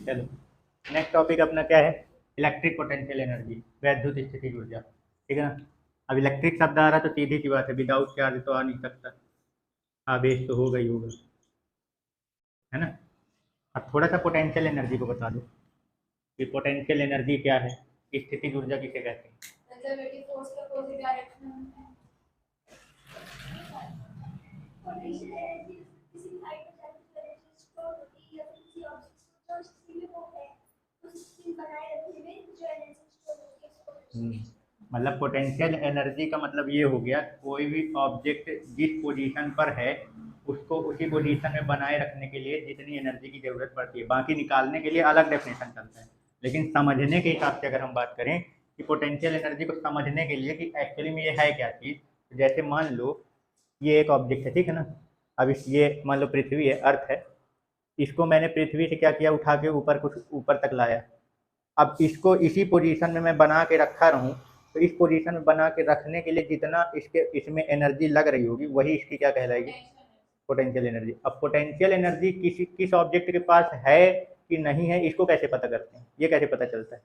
चलो, next topic अपना क्या है? इलेक्ट्रिक पोटेंशियल एनर्जी, वैद्युत स्थितिज ऊर्जा। ठीक है ना? अब इलेक्ट्रिक शब्द आ रहा तो सीधी सी बात है, विदाउट चार्ज तो आ नहीं सकता, आवेश तो होगा ही होगा, है ना? अब थोड़ा सा पोटेंशियल एनर्जी को बता दो कि पोटेंशियल एनर्जी क्या है, स्थितिज ऊर्जा किसे कहते हैं? कंजर्वेटिव फोर्स का अपोजिट डायरेक्शन में पोटेंशियल एनर्जी किसी हाइट पर जाकर एनर्जी स्टोर होती है या फिर किसी ऑब्जेक्ट को जो स्थिति में वो है उस स्थिति बनाए रखने में जो एनर्जी स्टोर होती है उसको मतलब पोटेंशियल एनर्जी का मतलब ये हो गया, कोई भी ऑब्जेक्ट जिस पोजीशन पर है उसको उसी पोजीशन में बनाए रखने के लिए जितनी एनर्जी की जरूरत पड़ती है। बाकी निकालने के लिए अलग डेफिनेशन चलता है, लेकिन समझने के हिसाब से अगर हम बात करें कि पोटेंशियल एनर्जी को समझने के लिए कि एक्चुअली में ये है क्या चीज़, तो जैसे मान लो ये एक ऑब्जेक्ट है, ठीक है ना? अब इस ये मान लो पृथ्वी है, अर्थ है, इसको मैंने पृथ्वी से क्या किया, उठा के ऊपर कुछ ऊपर तक लाया। अब इसको इसी पोजीशन में मैं बना के रखा रहूं, तो इस पोजीशन में बना के रखने के लिए जितना इसके इसमें एनर्जी लग रही होगी वही इसकी क्या कहलाएगी? Potential energy. अब पोटेंशियल एनर्जी किस ऑब्जेक्ट के पास है कि नहीं है, इसको कैसे पता करते हैं? ये कैसे पता चलता है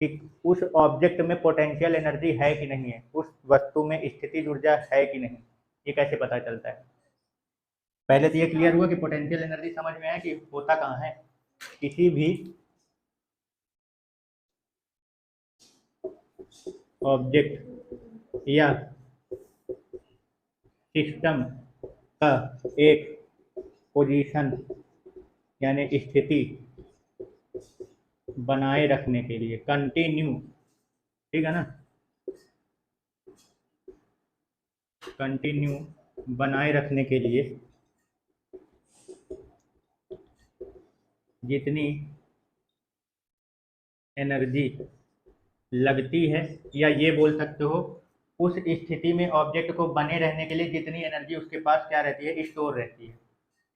कि उस ऑब्जेक्ट में पोटेंशियल एनर्जी है कि नहीं है, उस वस्तु में स्थितिज ऊर्जा है कि नहीं, ये कैसे पता चलता है? पहले तो ये क्लियर हुआ कि पोटेंशियल एनर्जी समझ में आया कि होता कहाँ है। किसी भी ऑब्जेक्ट या सिस्टम का एक पोजीशन यानी स्थिति बनाए रखने के लिए कंटिन्यू, ठीक है ना, कंटिन्यू बनाए रखने के लिए जितनी एनर्जी लगती है, या ये बोल सकते हो उस स्थिति में ऑब्जेक्ट को बने रहने के लिए जितनी एनर्जी उसके पास क्या रहती है, स्टोर रहती है।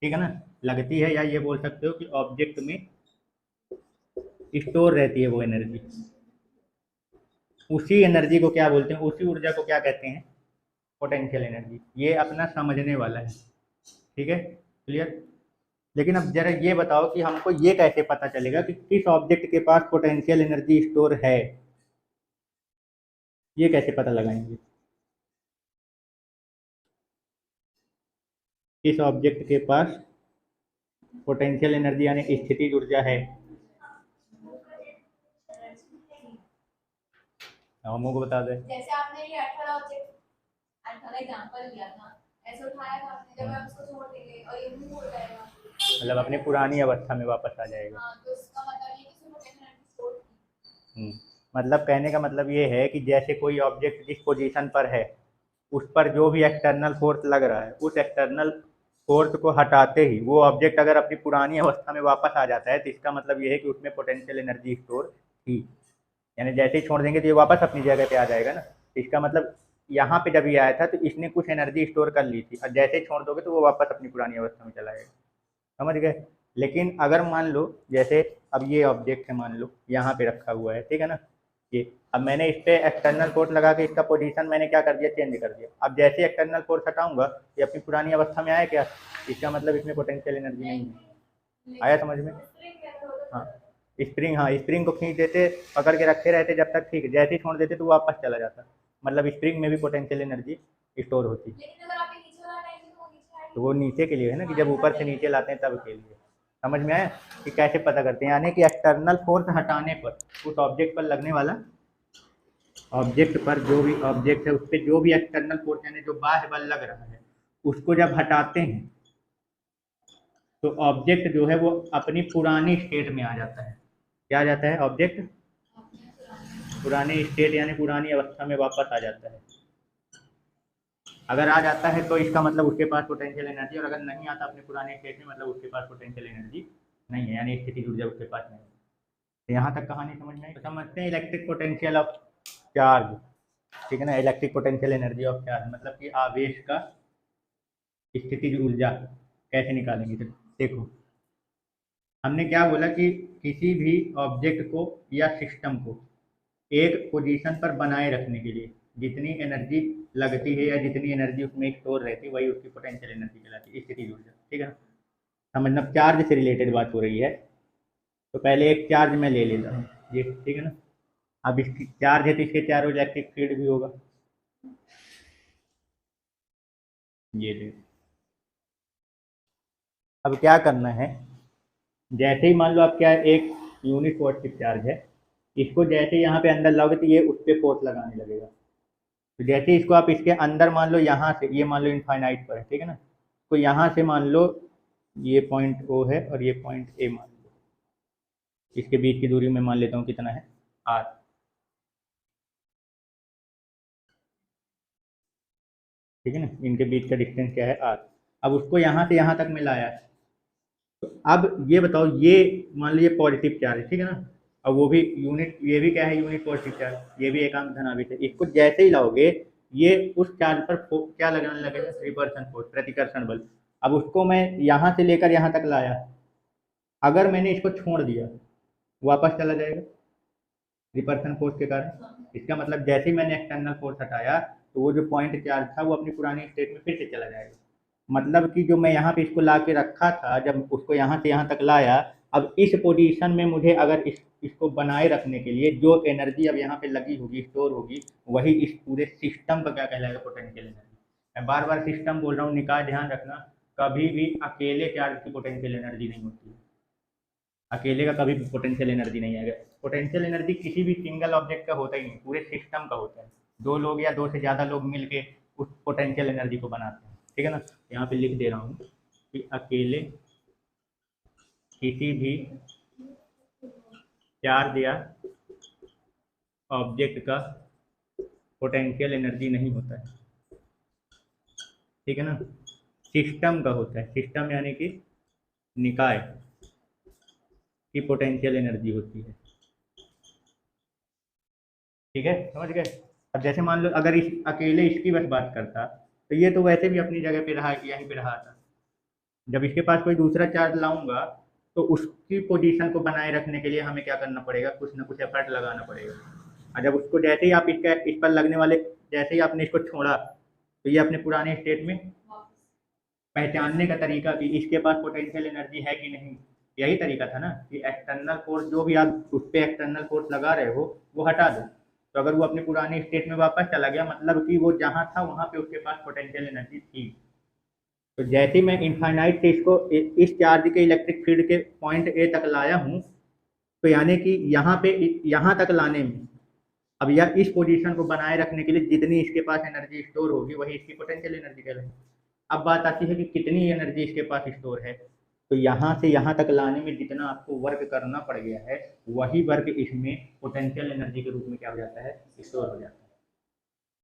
ठीक है ना? लगती है, या ये बोल सकते हो कि ऑब्जेक्ट में स्टोर रहती है वो एनर्जी। उसी एनर्जी को क्या बोलते हैं, उसी ऊर्जा को क्या कहते हैं? Potential energy. ये अपना समझने वाला है, ठीक है? क्लियर? लेकिन अब जरा ये बताओ कि हमको ये कैसे पता चलेगा कि किस ऑब्जेक्ट के पास पोटेंशियल एनर्जी स्टोर है? ये कैसे पता लगाएंगे किस ऑब्जेक्ट के पास पोटेंशियल एनर्जी यानी स्थितिज ऊर्जा है? हमको बता दे। जैसे आपने ये 18 ऑब्जेक्ट 18 एग्जांपल लिया था, ऐसे उठाया था आपने, जब आप उसको छोड़ देंगे और ये मूव हो जाएगा, मतलब अपनी पुरानी अवस्था में वापस आ जाएगा। हाँ, तो इसका मतलब ये कि इसमें पोटेंशियल एनर्जी स्टोर थी। मतलब कहने का मतलब ये है कि जैसे कोई ऑब्जेक्ट जिस पोजीशन पर है उस पर जो भी एक्सटर्नल फोर्स लग रहा है, उस एक्सटर्नल फोर्स को हटाते ही वो ऑब्जेक्ट अगर अपनी पुरानी अवस्था में वापस आ जाता है, तो इसका मतलब ये है कि उसमें पोटेंशियल एनर्जी स्टोर थी। यानी जैसे ही छोड़ देंगे तो ये वापस अपनी जगह पे आ जाएगा ना। इसका मतलब यहाँ पे जब ये आया था तो इसने कुछ एनर्जी स्टोर कर ली थी, और जैसे ही छोड़ दोगे तो वो वापस अपनी पुरानी अवस्था में चला जाएगा। समझ गए? लेकिन अगर मान लो जैसे अब ये ऑब्जेक्ट है, मान लो यहाँ पे रखा हुआ है, ठीक है ना? ये अब मैंने इस पर एक्सटर्नल फोर्स लगा के इसका पोजीशन मैंने क्या कर दिया, चेंज कर दिया। अब जैसे एक्सटर्नल फोर्स हटाऊंगा ये अपनी पुरानी अवस्था में आया क्या? इसका मतलब इसमें पोटेंशियल एनर्जी नहीं है। आया समझ में? हाँ, स्प्रिंग, हाँ स्प्रिंग को खींच देते, पकड़ के रखे रहते जब तक, ठीक है, जैसे ही छोड़ देते तो वापस चला जाता। मतलब स्प्रिंग में भी पोटेंशियल एनर्जी स्टोर होती। तो वो नीचे के लिए है ना, कि जब ऊपर से नीचे लाते हैं तब के लिए। समझ में आया कि कैसे पता करते हैं? यानी कि एक्सटर्नल फोर्स हटाने पर उस ऑब्जेक्ट पर लगने वाला, ऑब्जेक्ट पर जो भी ऑब्जेक्ट है उस पर जो भी एक्सटर्नल फोर्स यानी जो बाह्य बल लग रहा है उसको जब हटाते हैं तो ऑब्जेक्ट जो है वो अपनी पुरानी स्टेट में आ जाता है। क्या आ जाता है? ऑब्जेक्ट पुरानी स्टेट यानी पुरानी अवस्था में वापस आ जाता है। अगर आ जाता है तो इसका मतलब उसके पास पोटेंशियल एनर्जी, और अगर नहीं आता अपने पुराने स्टेट में मतलब उसके पास पोटेंशियल एनर्जी नहीं है, यानी स्थिति ऊर्जा उसके पास नहीं है। तो यहाँ तक कहानी समझ में आई? तो समझते हैं इलेक्ट्रिक पोटेंशियल ऑफ चार्ज। ठीक है ना? Electric potential energy of charge मतलब कि आवेश का स्थितिज ऊर्जा कैसे निकालेंगे। तो देखो, हमने क्या बोला कि किसी भी ऑब्जेक्ट को या सिस्टम को एक पोजीशन पर बनाए रखने के लिए जितनी एनर्जी लगती है या जितनी एनर्जी उसमें स्टोर रहती है वही उसकी पोटेंशियल एनर्जी कहलाती है, स्थितिज ऊर्जा। ठीक है ना? समझना, चार्ज से रिलेटेड बात हो रही है तो पहले एक चार्ज मैं ले लेता हूँ ये, ठीक है ना। अब इसकी चार्ज है तो इसके चारों इलेक्ट्रिक फील्ड भी होगा, ये ले। अब क्या करना है, जैसे ही मान लो आप क्या एक यूनिट पॉजिटिव चार्ज है, इसको जैसे यहाँ पे अंदर लाओगे तो ये उस पर फोर्स लगाने लगेगा। तो जैसे इसको आप इसके अंदर मान लो, यहाँ से ये मान लो इनफाइनाइट पर है, ठीक है ना। तो यहाँ से मान लो ये पॉइंट ओ है और ये पॉइंट ए मान लो, इसके बीच की दूरी में मान लेता हूँ कितना है, आर, ठीक है ना। इनके बीच का डिस्टेंस क्या है, आर। अब उसको यहाँ से यहाँ तक में लाया, तो अब ये बताओ, ये मान लो ये पॉजिटिव चार्ज है, ठीक है ना। अब वो भी यूनिट, ये भी क्या है, यूनिट पॉजिटिव चार्ज, ये भी एकांक धनावेश है। इसको जैसे ही लाओगे ये उस चार्ज पर क्या लगाने लगेगा, रिपल्सन फोर्स, प्रतिकर्षण बल। अब उसको मैं यहाँ से लेकर यहाँ तक लाया, अगर मैंने इसको छोड़ दिया वापस चला जाएगा रिपल्सन फोर्स के कारण। इसका मतलब जैसे ही मैंने एक्सटर्नल फोर्स हटाया तो वो जो पॉइंट चार्ज था वो अपनी पुरानी स्टेट में फिर से चला जाएगा। मतलब कि जो मैं यहाँ पे इसको ला के रखा था, जब उसको यहाँ से यहाँ तक लाया, अब इस पोजीशन में मुझे अगर इसको बनाए रखने के लिए जो एनर्जी अब यहाँ पे लगी होगी, स्टोर होगी, वही इस पूरे सिस्टम का क्या कहलाएगा, पोटेंशियल एनर्जी। मैं बार बार सिस्टम बोल रहा हूँ, निकाय ध्यान रखना, कभी भी अकेले चार्ज की पोटेंशियल एनर्जी नहीं होती है। अकेले का कभी पोटेंशियल एनर्जी नहीं आएगा। पोटेंशियल एनर्जी किसी भी सिंगल ऑब्जेक्ट का होता ही नहीं, पूरे सिस्टम का होता है। दो लोग या दो से ज़्यादा लोग मिलके उस पोटेंशियल एनर्जी को बनाते हैं, ठीक है ना। यहाँ पे लिख दे रहा हूँ कि अकेले किसी भी चार्ज या ऑब्जेक्ट का पोटेंशियल एनर्जी नहीं होता है, ठीक है ना। सिस्टम का होता है, सिस्टम यानी कि निकाय की पोटेंशियल एनर्जी होती है, ठीक है, समझ गए। अब जैसे मान लो अगर इस अकेले इसकी बस बात करता, तो ये तो वैसे भी अपनी जगह पे रहा, यहीं पे रहा था। जब इसके पास कोई दूसरा चार्ज लाऊंगा तो उसकी पोजीशन को बनाए रखने के लिए हमें क्या करना पड़ेगा, कुछ ना कुछ एफर्ट लगाना पड़ेगा। और जब उसको जैसे ही आप इस पर लगने वाले, जैसे ही आपने इसको छोड़ा, तो ये अपने पुराने स्टेट में पहचानने का तरीका कि इसके पास पोटेंशियल एनर्जी है कि नहीं, यही तरीका था ना कि एक्सटर्नल फोर्स, जो भी आप उस पर एक्सटर्नल फोर्स लगा रहे हो वो हटा दो। तो अगर वो अपने पुराने स्टेट में वापस चला गया, मतलब कि वो जहाँ था वहाँ पे उसके पास पोटेंशियल एनर्जी थी। तो जैसे ही मैं इनफाइनाइट से इसको इस चार्ज के इलेक्ट्रिक फील्ड के पॉइंट ए तक लाया हूँ, तो यानी कि यहाँ पे यहाँ तक लाने में, अब यह इस पोजीशन को बनाए रखने के लिए जितनी इसके पास एनर्जी स्टोर होगी वही इसकी पोटेंशियल एनर्जी कहलाएगी। अब बात आती है कि कितनी एनर्जी इसके पास स्टोर है। तो यहाँ से यहाँ तक लाने में जितना आपको वर्क करना पड़ गया है, वही वर्क इसमें पोटेंशियल एनर्जी के रूप में क्या हो जाता है, स्टोर हो जाता है।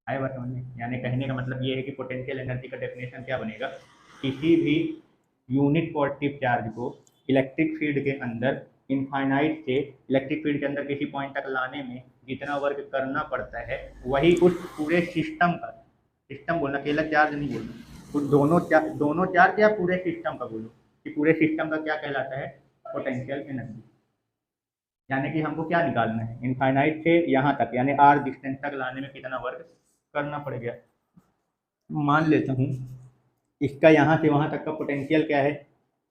आए बात समझ में। यानी कहने का मतलब ये है कि पोटेंशियल एनर्जी का डेफिनेशन क्या बनेगा, किसी भी यूनिट पॉजिटिव चार्ज को इलेक्ट्रिक फील्ड के अंदर, इनफाइनाइट से इलेक्ट्रिक फील्ड के अंदर किसी पॉइंट तक लाने में जितना वर्क करना पड़ता है, वही उस पूरे सिस्टम का, सिस्टम बोलना, अकेला चार्ज नहीं बोलना, तो दोनों चार्ज या पूरे सिस्टम का बोलो कि पूरे सिस्टम का क्या कहलाता है, पोटेंशियल एनर्जी। यानी कि हमको क्या निकालना है, इनफाइनाइट से यहाँ तक यानी आर डिस्टेंस तक लाने में कितना वर्क करना पड़ेगा। मान लेता हूँ इसका यहाँ से वहाँ तक का पोटेंशियल क्या है,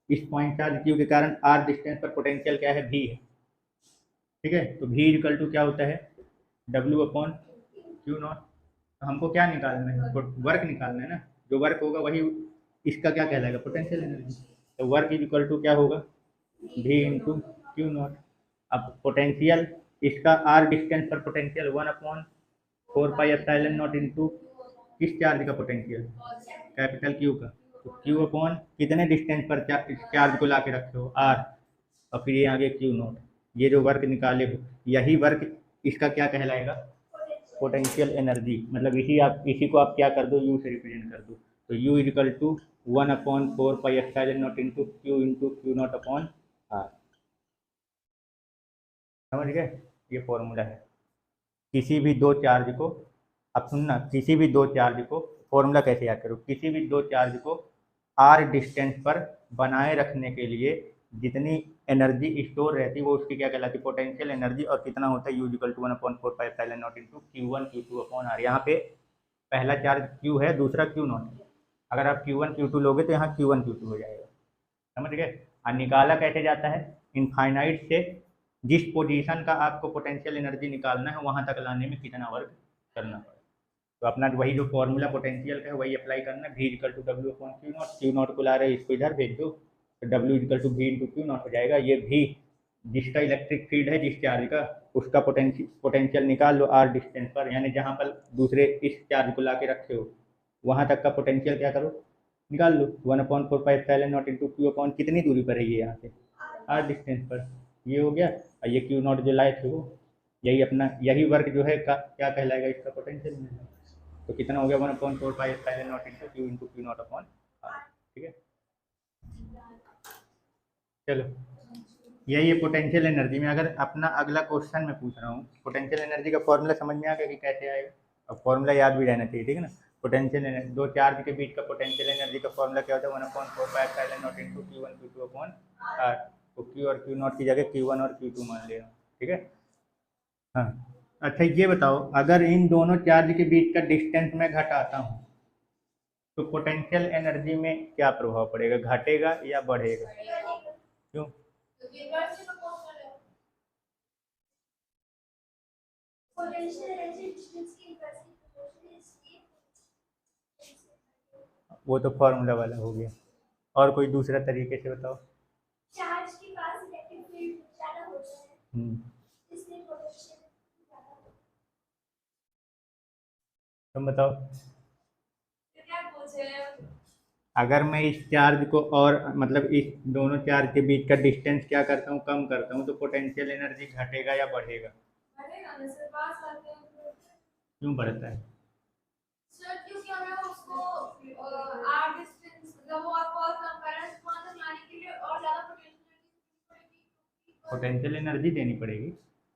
इस पॉइंट चार्ज क्यू के कारण आर डिस्टेंस पर पोटेंशियल क्या है, भी है, ठीक है। तो भी इक्वल टू क्या होता है, डब्ल्यू अपॉन क्यू नॉट। तो हमको क्या निकालना है, वर्क निकालना है ना। जो वर्क होगा वही इसका क्या कहलाएगा, पोटेंशियल एनर्जी। तो वर्क इज इक्वल टू क्या होगा, भी इंटू क्यू नॉट। अब पोटेंशियल इसका आर डिस्टेंस पर potential 1/4 pi epsilon naught into किस चार्ज का पोटेंशियल, कैपिटल क्यू का। तो क्यू अपॉन कितने डिस्टेंस पर चार्ज को ला के रखे हो, आर, और फिर ये आगे क्यू नॉट। ये जो वर्क निकाले हो यही वर्क इसका क्या कहलाएगा, पोटेंशियल एनर्जी। मतलब इसी को आप क्या कर दो, यू से रिप्रेजेंट कर दो। तो U is equal to 1/4 pi epsilon naught into Q naught upon r. समझ गए, ये फॉर्मूला है। किसी भी दो चार्ज को, अब सुनना, किसी भी दो चार्ज को, फॉर्मूला कैसे याद करो, किसी भी दो चार्ज को आर डिस्टेंस पर बनाए रखने के लिए जितनी एनर्जी स्टोर रहती है वो उसकी क्या कहलाती है, पोटेंशियल एनर्जी। और कितना होता है, U equal to 1/4 pi epsilon naught into Q1 Q2 upon r. यहाँ पे पहला चार्ज Q है, दूसरा Q0 है। अगर आप Q1 Q2 लोगे तो यहाँ Q1 Q2 हो जाएगा, समझ गए। और निकाला कैसे जाता है, इनफाइनाइट से जिस पोजीशन का आपको पोटेंशियल एनर्जी निकालना है वहाँ तक लाने में कितना वर्क करना पड़ेगा। तो अपना वही जो फॉर्मूला पोटेंशियल का है वही अप्लाई करना है, V equal to W upon q naught. Q naught को ला रहे हैं, इसको इधर भेज दो तो W equal to V into Q naught हो जाएगा। ये V जिसका इलेक्ट्रिक फील्ड है जिस चार्ज का, उसका पोटेंशियल निकाल लो आर डिस्टेंस पर, यानी जहाँ पर दूसरे इस चार्ज को ला के रखे हो वहाँ तक का पोटेंशियल क्या करो निकाल लो। 1/4πε0 इंटू क्यू अपॉन कितनी दूरी पर है ये यहाँ से आर डिस्टेंस पर, ये हो गया। और ये क्यू नॉट जो लाए थे वो यही अपना यही वर्क जो है क्या कहलाएगा इसका पोटेंशियल। तो कितना हो गया 1/4πε0 into Q naught upon R. ठीक है, चलो यही है पोटेंशियल एनर्जी में। अगर अपना अगला क्वेश्चन मैं पूछ रहा हूँ, पोटेंशियल एनर्जी का फॉर्मूला समझ में आ गया कि कैसे आएगा, अब फॉर्मूला याद भी रहना चाहिए, ठीक है ना। पोटेंशियल एनर्जी, दो चार्ज के बीच का पोटेंशियल एनर्जी का फॉर्मूला क्या होता है 1/4πε0 into Q1 Q2 upon R. तो Q और Q नॉट की जगह Q1 और Q2 मान लेना, ठीक है। हाँ अच्छा ये बताओ, अगर इन दोनों चार्ज के बीच का डिस्टेंस मैं घटाता हूँ तो पोटेंशियल एनर्जी में क्या प्रभाव पड़ेगा, घटेगा या बढ़ेगा? क्यों? पोटेंशियल एनर्जी डिस्टेंस की इनवर्सली प्रोपोर्शनल है, इसलिए वो तो फॉर्मूला वाला हो गया, और कोई दूसरा तरीके से बताओ। चार्ज के पास इलेक्ट्रिक फील्ड ज्यादा होता है, इसलिए पोटेंशियल ज्यादा होता है। तुम बताओ। क्या पूछे? अगर मैं इस चार्ज को और मतलब इस दोनों चार्ज के बीच का डिस्टेंस क्या करता हूँ, कम करता हूँ, तो पोटेंशियल एनर्जी घटेगा या बढ़ेगा? बढ़ेगा ना सर, पास आते हैं। क्यों बढ़ता है? सर क्योंकि हमें उसको आर डिस्टेंस मतलब वो आपको और कम करना है, वहां तक लाने के लिए और ज्यादा पोटेंशियल एनर्जी देनी पड़ेगी,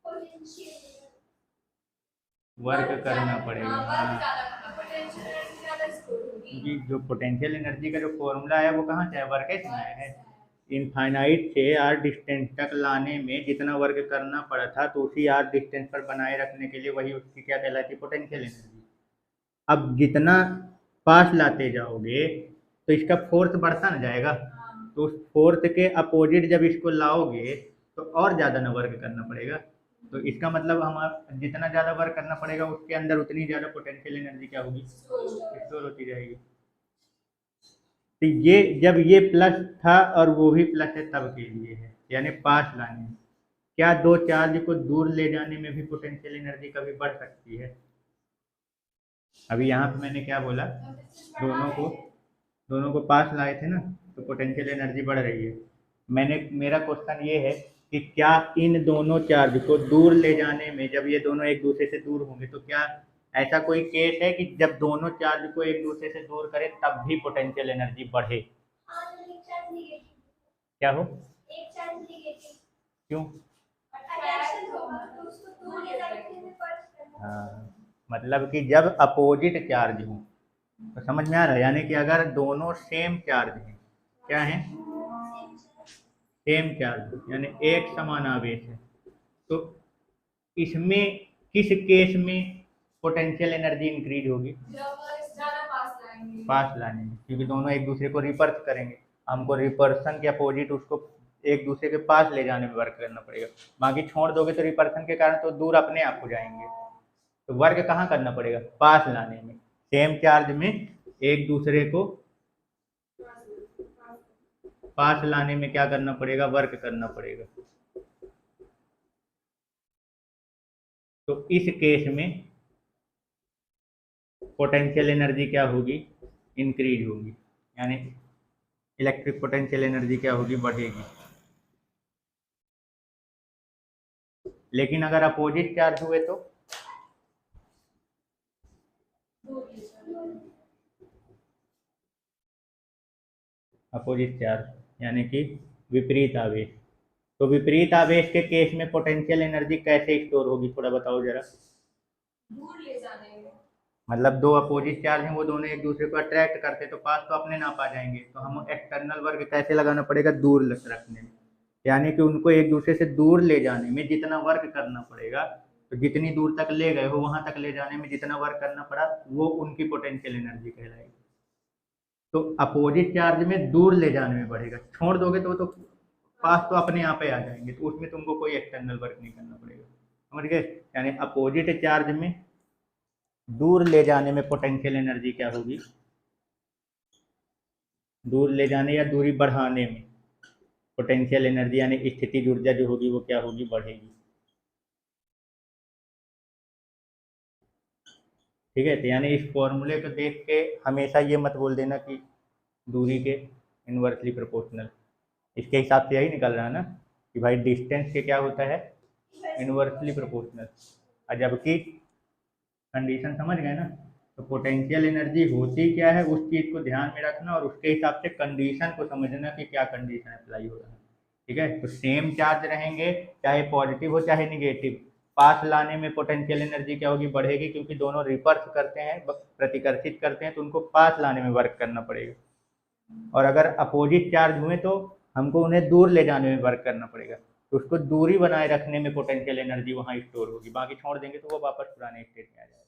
पोटेंशियल वर्क करना पड़ेगा। हाँ, पोटेंशियल एनर्जी ज्यादा स्टोर होगी। क्योंकि जो पोटेंशियल एनर्जी का जो फॉर्मूला है वो कहाँ से है, वर्क से आया है। इनफाइनाइट से आर डिस्टेंस तक लाने में जितना वर्क करना पड़ा था, तो उसी आर डिस्टेंस पर बनाए रखने के लिए वही उसकी क्या कहलाती है, पोटेंशियल एनर्जी। अब जितना पास लाते जाओगे तो इसका फोर्स बढ़ता ना जाएगा, तो उस फोर्स के अपोजिट जब इसको लाओगे तो और ज़्यादा ना वर्क करना पड़ेगा। तो इसका मतलब हम जितना ज़्यादा वर्क करना पड़ेगा उसके अंदर उतनी ज़्यादा पोटेंशियल एनर्जी क्या होगी, स्टोर होती जाएगी। तो ये जब ये प्लस था और वो भी प्लस है तब के लिए है, यानी पास लाने में। क्या दो चार्ज को दूर ले जाने में भी पोटेंशियल एनर्जी कभी बढ़ सकती है? अभी यहाँ पे मैंने क्या बोला, दोनों को पास लाए थे ना, तो पोटेंशियल एनर्जी बढ़ रही है। मेरा क्वेश्चन ये है कि क्या इन दोनों चार्ज को दूर ले जाने में, जब ये दोनों एक दूसरे से दूर होंगे, तो क्या ऐसा कोई केस है कि जब दोनों चार्ज को एक दूसरे से दूर करें तब भी पोटेंशियल एनर्जी बढ़े? क्या हो? एक चार्ज नेगेटिव, क्यों? अट्रैक्शन होगा तो उसको दूर ले जाने में फर्क करना। हाँ, मतलब कि जब अपोजिट चार्ज हो, तो समझ में आ रहा है, यानी कि अगर दोनों सेम चार्ज हैं, क्या है, सेम चार्ज यानी एक समान आवेश है, तो इसमें किस केस में पोटेंशियल एनर्जी इंक्रीज होगी? पास लाने में, क्योंकि दोनों एक दूसरे को रिपर्स करेंगे, हमको रिपर्सन के अपोजिट उसको एक दूसरे के पास ले जाने में वर्क करना पड़ेगा। बाकी छोड़ दोगे तो रिपर्सन के कारण तो दूर अपने आप हो जाएंगे, तो वर्क कहाँ करना पड़ेगा, पास लाने में। सेम चार्ज में एक दूसरे को पास लाने में क्या करना पड़ेगा, वर्क करना पड़ेगा। तो इस केस में पोटेंशियल एनर्जी क्या होगी, इंक्रीज होगी, यानी इलेक्ट्रिक पोटेंशियल एनर्जी क्या होगी, बढ़ेगी। लेकिन अगर अपोजिट चार्ज हुए तो अपोजिट चार्ज यानी कि विपरीत आवेश, तो विपरीत आवेश के केस में पोटेंशियल एनर्जी कैसे स्टोर होगी, थोड़ा बताओ जरा। दूर ले जाने में, मतलब दो अपोजिट चार्ज हैं, वो दोनों एक दूसरे को अट्रैक्ट करते तो पास तो अपने नाप आ जाएंगे, तो हम एक्सटर्नल वर्क कैसे लगाना पड़ेगा, दूर रखने में, यानी कि उनको एक दूसरे से दूर ले जाने में जितना वर्क करना पड़ेगा, तो जितनी दूर तक ले गए हो वहां तक ले जाने में जितना वर्क करना पड़ा वो उनकी पोटेंशियल एनर्जी कहलाएगी। तो अपोजिट चार्ज में दूर ले जाने में बढ़ेगा, छोड़ दोगे तो पास तो अपने यहाँ पे आ जाएंगे, तो उसमें तुमको कोई एक्सटर्नल वर्क नहीं करना पड़ेगा। समझ गए? यानी अपोजिट चार्ज में दूर ले जाने में पोटेंशियल एनर्जी क्या होगी, दूर ले जाने या दूरी बढ़ाने में पोटेंशियल एनर्जी यानी स्थितिज ऊर्जा जो होगी वो क्या होगी, बढ़ेगी। ठीक है, तो यानी इस फॉर्मूले को देख के हमेशा ये मत बोल देना कि दूरी के इन्वर्सली प्रोपोर्शनल, इसके हिसाब से यही निकल रहा है ना कि भाई डिस्टेंस के क्या होता है, इन्वर्सली प्रोपोर्शनल। और जबकि कंडीशन समझ गए ना, तो पोटेंशियल एनर्जी होती क्या है उस चीज़ को ध्यान में रखना और उसके हिसाब से कंडीशन को समझना कि क्या कंडीशन अप्लाई हो रहा है। ठीक है, तो सेम चार्ज रहेंगे चाहे पॉजिटिव हो चाहे निगेटिव, पास लाने में पोटेंशियल एनर्जी क्या होगी, बढ़ेगी, क्योंकि दोनों रिपर्स करते हैं, प्रतिकर्षित करते हैं, तो उनको पास लाने में वर्क करना पड़ेगा। और अगर अपोजिट चार्ज हुए तो हमको उन्हें दूर ले जाने में वर्क करना पड़ेगा, तो उसको दूरी बनाए रखने में पोटेंशियल एनर्जी वहाँ स्टोर होगी, बाकी छोड़ देंगे तो वो वापस पुराने स्टेट में आ जाएगा।